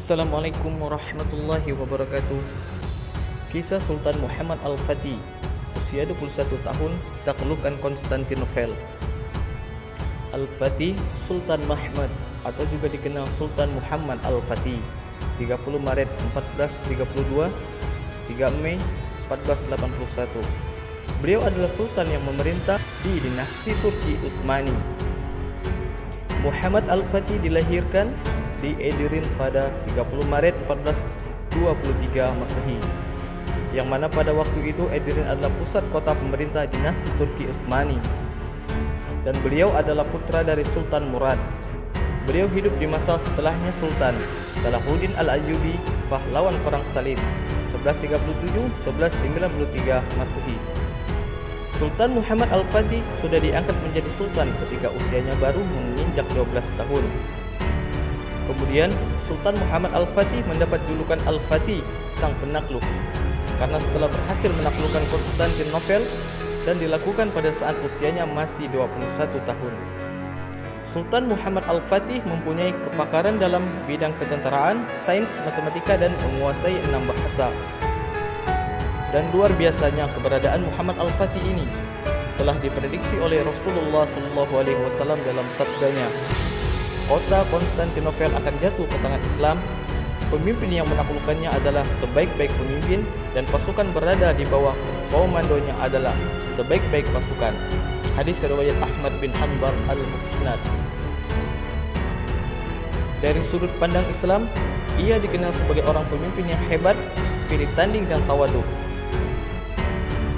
Assalamualaikum warahmatullahi wabarakatuh. Kisah Sultan Muhammad Al-Fatih, usia 21 tahun, taklukkan Konstantinopel. Al-Fatih Sultan Mahmud atau juga dikenal Sultan Muhammad Al-Fatih, 30 Maret 1432, 3 Mei 1481. Beliau adalah sultan yang memerintah di dinasti Turki Utsmani. Muhammad Al-Fatih dilahirkan di Edirne pada 30 Maret 1423 Masehi, yang mana pada waktu itu Edirne adalah pusat kota pemerintah dinasti Turki Utsmani, dan beliau adalah putra dari Sultan Murad. Beliau hidup di masa setelahnya Sultan Salahuddin Al-Ayyubi, pahlawan perang salib 1137-1193 Masehi. Sultan Muhammad Al-Fatih sudah diangkat menjadi sultan ketika usianya baru menginjak 12 tahun. Kemudian Sultan Muhammad Al-Fatih mendapat julukan Al-Fatih, sang penakluk, karena setelah berhasil menaklukkan Konstantinopel dan dilakukan pada saat usianya masih 21 tahun. Sultan Muhammad Al-Fatih mempunyai kepakaran dalam bidang ketenteraan, sains, matematika, dan menguasai 6 bahasa. Dan luar biasanya keberadaan Muhammad Al-Fatih ini telah diprediksi oleh Rasulullah SAW dalam sabdanya, kota Konstantinopel akan jatuh ke tangan Islam. Pemimpin yang menaklukkannya adalah sebaik-baik pemimpin, dan pasukan berada di bawah komandonya adalah sebaik-baik pasukan. Hadis riwayat Ahmad bin Hanbal al-Musnad. Dari sudut pandang Islam, ia dikenal sebagai orang pemimpin yang hebat, pilih tanding dan tawadhu.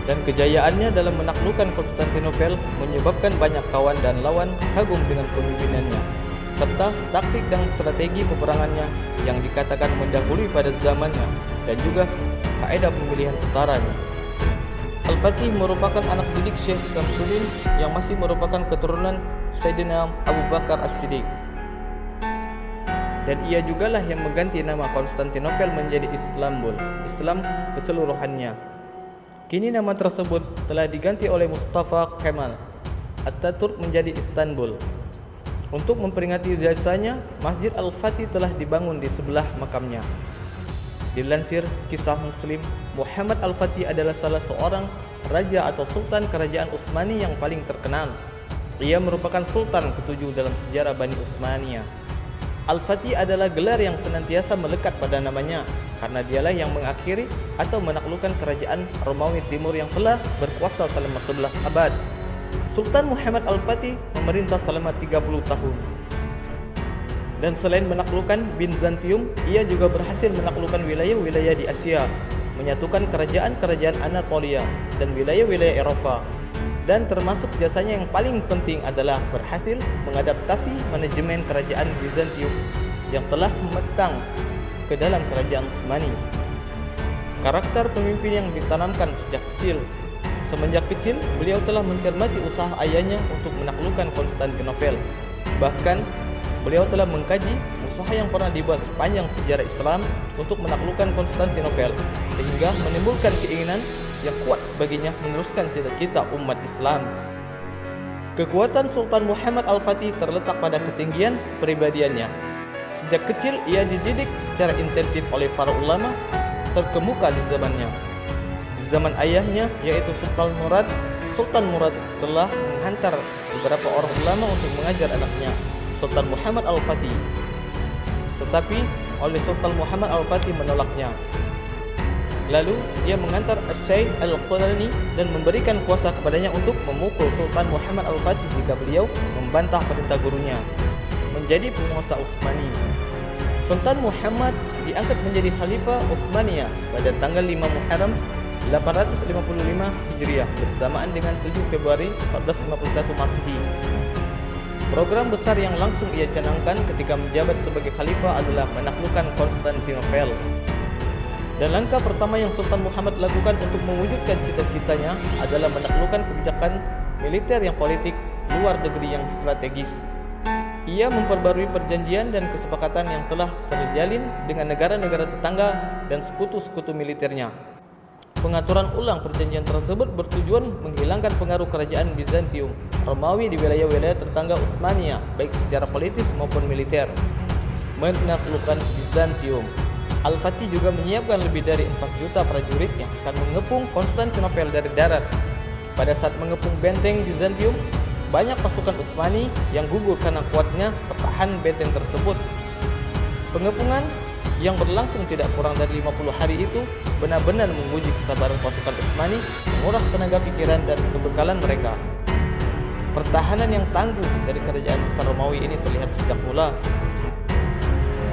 Dan kejayaannya dalam menaklukkan Konstantinopel menyebabkan banyak kawan dan lawan kagum dengan pemimpinannya, serta taktik dan strategi peperangannya yang dikatakan mendahului pada zamannya, dan juga kaedah pemilihan tentaranya. Al-Fatih merupakan anak didik Syekh Samsuddin yang masih merupakan keturunan Sayyidina Abu Bakar As-Siddiq. Dan ia jugalah yang mengganti nama Konstantinopel menjadi Istanbul, Islam keseluruhannya. Kini nama tersebut telah diganti oleh Mustafa Kemal Atatürk menjadi Istanbul. Untuk memperingati jasanya, Masjid Al-Fatih telah dibangun di sebelah makamnya. Dilansir Kisah Muslim, Muhammad Al-Fatih adalah salah seorang raja atau sultan kerajaan Utsmani yang paling terkenal. Ia merupakan sultan ketujuh dalam sejarah Bani Utsmaniyah. Al-Fatih adalah gelar yang senantiasa melekat pada namanya, karena dialah yang mengakhiri atau menaklukkan kerajaan Romawi Timur yang telah berkuasa selama 11 abad. Sultan Muhammad Al-Fatih memerintah selama 30 tahun. Dan selain menaklukkan Bizantium, ia juga berhasil menaklukkan wilayah-wilayah di Asia, menyatukan kerajaan-kerajaan Anatolia dan wilayah-wilayah Eropa. Dan termasuk jasanya yang paling penting adalah berhasil mengadaptasi manajemen kerajaan Bizantium yang telah memetang ke dalam kerajaan Utsmani. Karakter pemimpin yang ditanamkan sejak kecil. Semenjak kecil, beliau telah mencermati usaha ayahnya untuk menaklukkan Konstantinopel. Bahkan, beliau telah mengkaji usaha yang pernah dibuat sepanjang sejarah Islam untuk menaklukkan Konstantinopel, sehingga menimbulkan keinginan yang kuat baginya meneruskan cita-cita umat Islam. Kekuatan Sultan Muhammad Al-Fatih terletak pada ketinggian kepribadiannya. Sejak kecil ia dididik secara intensif oleh para ulama terkemuka di zamannya. Di zaman ayahnya, yaitu Sultan Murad telah menghantar beberapa orang ulama untuk mengajar anaknya, Sultan Muhammad Al-Fatih. Tetapi oleh Sultan Muhammad Al-Fatih menolaknya. Lalu ia mengantar Syekh Al-Qurani dan memberikan kuasa kepadanya untuk memukul Sultan Muhammad Al-Fatih jika beliau membantah perintah gurunya, menjadi penguasa Utsmani. Sultan Muhammad diangkat menjadi Khalifah Utsmaniyah pada tanggal 5 Muharram 855 Hijriah bersamaan dengan 7 Februari 1451 Masehi. Program besar yang langsung ia canangkan ketika menjabat sebagai Khalifah adalah menaklukkan Konstantinopel. Dan langkah pertama yang Sultan Muhammad lakukan untuk mewujudkan cita-citanya adalah menaklukkan kebijakan militer yang politik luar negeri yang strategis. Ia memperbarui perjanjian dan kesepakatan yang telah terjalin dengan negara-negara tetangga dan sekutu-sekutu militernya. Pengaturan ulang perjanjian tersebut bertujuan menghilangkan pengaruh kerajaan Bizantium Romawi di wilayah-wilayah tetangga Utsmania, baik secara politis maupun militer. menaklukkan Bizantium. Al-Fatih juga menyiapkan lebih dari 4 juta prajurit yang akan mengepung Konstantinopel dari darat. Pada saat mengepung benteng Bizantium, banyak pasukan Utsmani yang gugur karena kuatnya pertahanan benteng tersebut. Pengepungan yang berlangsung tidak kurang dari 50 hari itu benar-benar menguji kesabaran pasukan Utsmani, menguras tenaga pikiran dan kebekalan mereka. Pertahanan yang tangguh dari kerajaan besar Romawi ini terlihat sejak mula.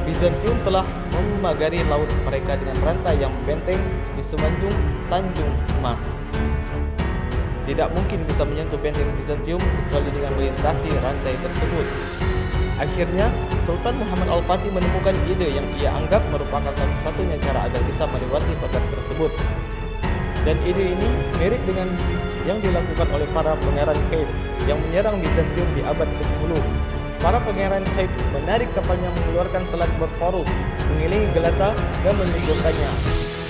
Bizantium telah memagari laut mereka dengan rantai yang membenteng di semenanjung Tanjung Emas. Tidak mungkin bisa menyentuh benteng Bizantium kecuali dengan melintasi rantai tersebut. Akhirnya, Sultan Muhammad Al-Fatih menemukan ide yang ia anggap merupakan satu-satunya cara agar bisa melewati pagar tersebut. Dan ide ini mirip dengan yang dilakukan oleh para pangeran Khaib yang menyerang Bizantium di abad ke-10. Para pangeran Khaib menarik kapalnya mengeluarkan selat berporus, mengelilingi Galata dan menunjukkannya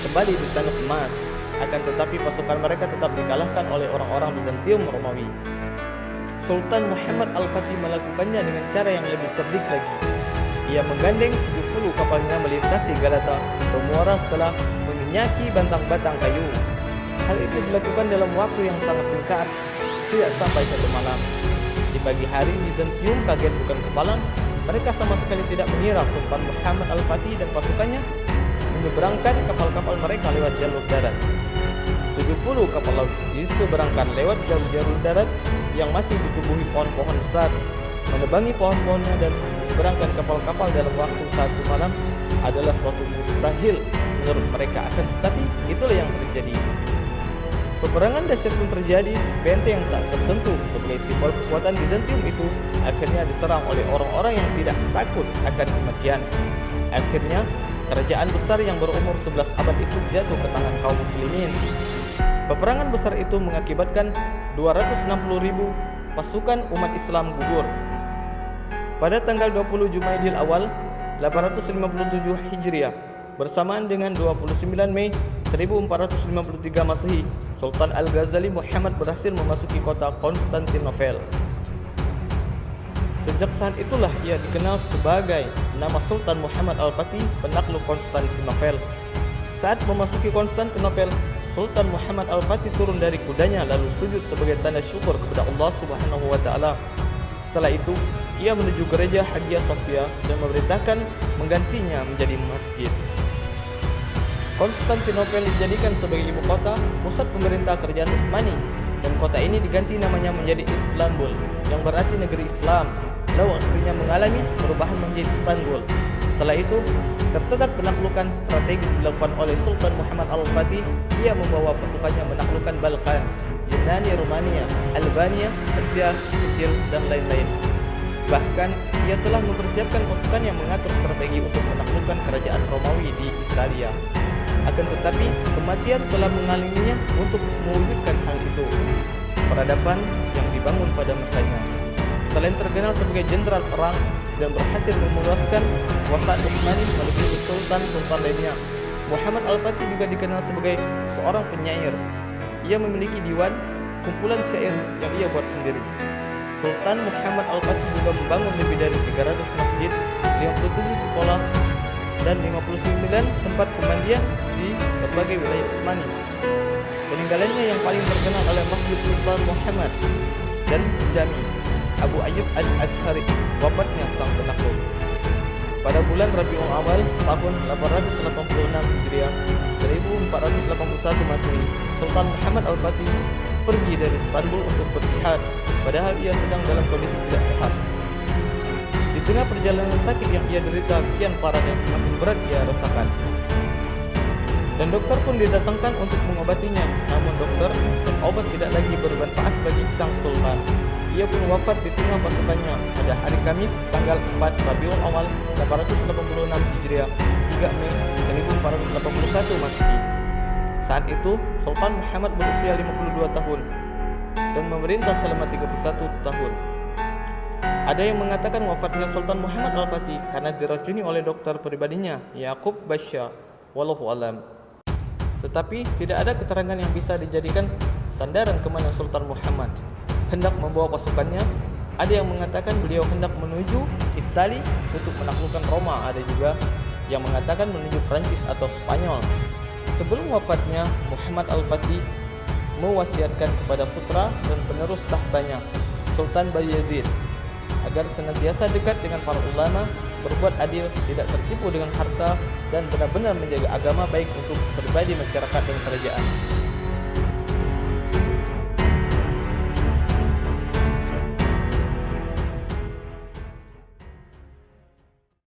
kembali di Tanjung Emas. Akan tetapi pasukan mereka tetap dikalahkan oleh orang-orang Bizantium Romawi. Sultan Muhammad Al-Fatih melakukannya dengan cara yang lebih cerdik lagi. Ia menggandeng 70 kapalnya melintasi Galata ke muara setelah meminyaki batang-batang kayu. Hal itu dilakukan dalam waktu yang sangat singkat, tidak sampai 1 malam. Di pagi hari, Bizantium kaget bukan kepalang. Mereka sama sekali tidak mengira Sultan Muhammad Al-Fatih dan pasukannya menyeberangkan kapal-kapal mereka lewat jalur darat. 70 kapal laut diseberangkan lewat jalur darat yang masih ditumbuhi pohon-pohon besar. Menebangi pohon-pohonnya dan menyeberangkan kapal-kapal dalam waktu 1 malam adalah suatu mustahil menurut mereka, akan tetapi itulah yang terjadi. Peperangan dahsyat pun terjadi. Benteng yang tak tersentuh sebagai simbol kekuatan Bizantium itu akhirnya diserang oleh orang-orang yang tidak takut akan kematian. Akhirnya, kerajaan besar yang berumur 11 abad itu jatuh ke tangan kaum muslimin. Peperangan besar itu mengakibatkan 260.000 pasukan umat Islam gugur. Pada tanggal 20 Jumaidil Awal 857 Hijriah, bersamaan dengan 29 Mei 1453 Masehi, Sultan Al-Ghazali Muhammad berhasil memasuki kota Konstantinopel. Sejak saat itulah ia dikenal sebagai nama Sultan Muhammad Al-Fatih, penakluk Konstantinopel. Saat memasuki Konstantinopel, Sultan Muhammad Al-Fatih turun dari kudanya lalu sujud sebagai tanda syukur kepada Allah Subhanahu wa taala. Setelah itu, ia menuju gereja Hagia Sophia dan memerintahkan menggantinya menjadi masjid. Konstantinopel dijadikan sebagai ibu kota, pusat pemerintah kerajaan Utsmani, dan kota ini diganti namanya menjadi Istanbul, yang berarti negeri Islam. Lalu akhirnya mengalami perubahan menjadi Istanbul. Setelah itu, terdapat penaklukan strategis dilakukan oleh Sultan Muhammad Al-Fatih. Ia membawa pasukannya menaklukkan Balkan, Yunani, Romania, Albania, Asia Kecil, dan lain-lain. Bahkan, ia telah mempersiapkan pasukan yang mengatur strategi untuk menaklukkan kerajaan Romawi di Italia. Akan tetapi, kematian telah menghalanginya untuk mewujudkan hal itu. Peradaban yang dibangun pada masanya. Selain terkenal sebagai jenderal perang dan berhasil memuaskan kekuasaan Utsmani melebihi sultan-sultan lainnya, Muhammad Al-Fatih juga dikenal sebagai seorang penyair. Ia memiliki diwan, kumpulan syair yang ia buat sendiri. Sultan Muhammad Al-Fatih juga membangun lebih dari 300 masjid, 57 sekolah, dan 59 tempat pemandian di berbagai wilayah Utsmani. Peninggalannya yang paling terkenal adalah Masjid Sultan Muhammad dan Jami Abu Ayyub Al-Azhari, wafatnya sang penakluk. Pada bulan Rabiul Awal tahun 886 Hijriah 1481 Masehi, Sultan Muhammad Al-Fatih pergi dari Istanbul untuk berjihad, padahal ia sedang dalam kondisi tidak sehat. Di tengah perjalanan sakit yang ia derita kian parah dan semakin berat ia rasakan. Dan dokter pun didatangkan untuk mengobatinya, namun dokter dan obat tidak lagi bermanfaat bagi sang sultan. Ia pun wafat di tengah pasukannya pada hari Kamis tanggal 4 Rabiul Awal 886 Hijriah 3 Mei 1481 Masehi. Saat itu Sultan Muhammad berusia 52 tahun dan memerintah selama 31 tahun. Ada yang mengatakan wafatnya Sultan Muhammad Al-Fatih karena diracuni oleh dokter pribadinya, Yaqub Basya, wallahu alam. Tetapi tidak ada keterangan yang bisa dijadikan sandaran kemana Sultan Muhammad hendak membawa pasukannya Ada yang mengatakan beliau hendak menuju Italia untuk menaklukkan Roma, ada juga yang mengatakan menuju Prancis atau Spanyol. Sebelum wafatnya, Muhammad Al-Fatih mewasiatkan kepada putra dan penerus tahtanya, Sultan Bayezid, agar senantiasa dekat dengan para ulama, berbuat adil, tidak tertipu dengan harta, dan benar-benar menjaga agama baik untuk pribadi, masyarakat, dan kerajaan.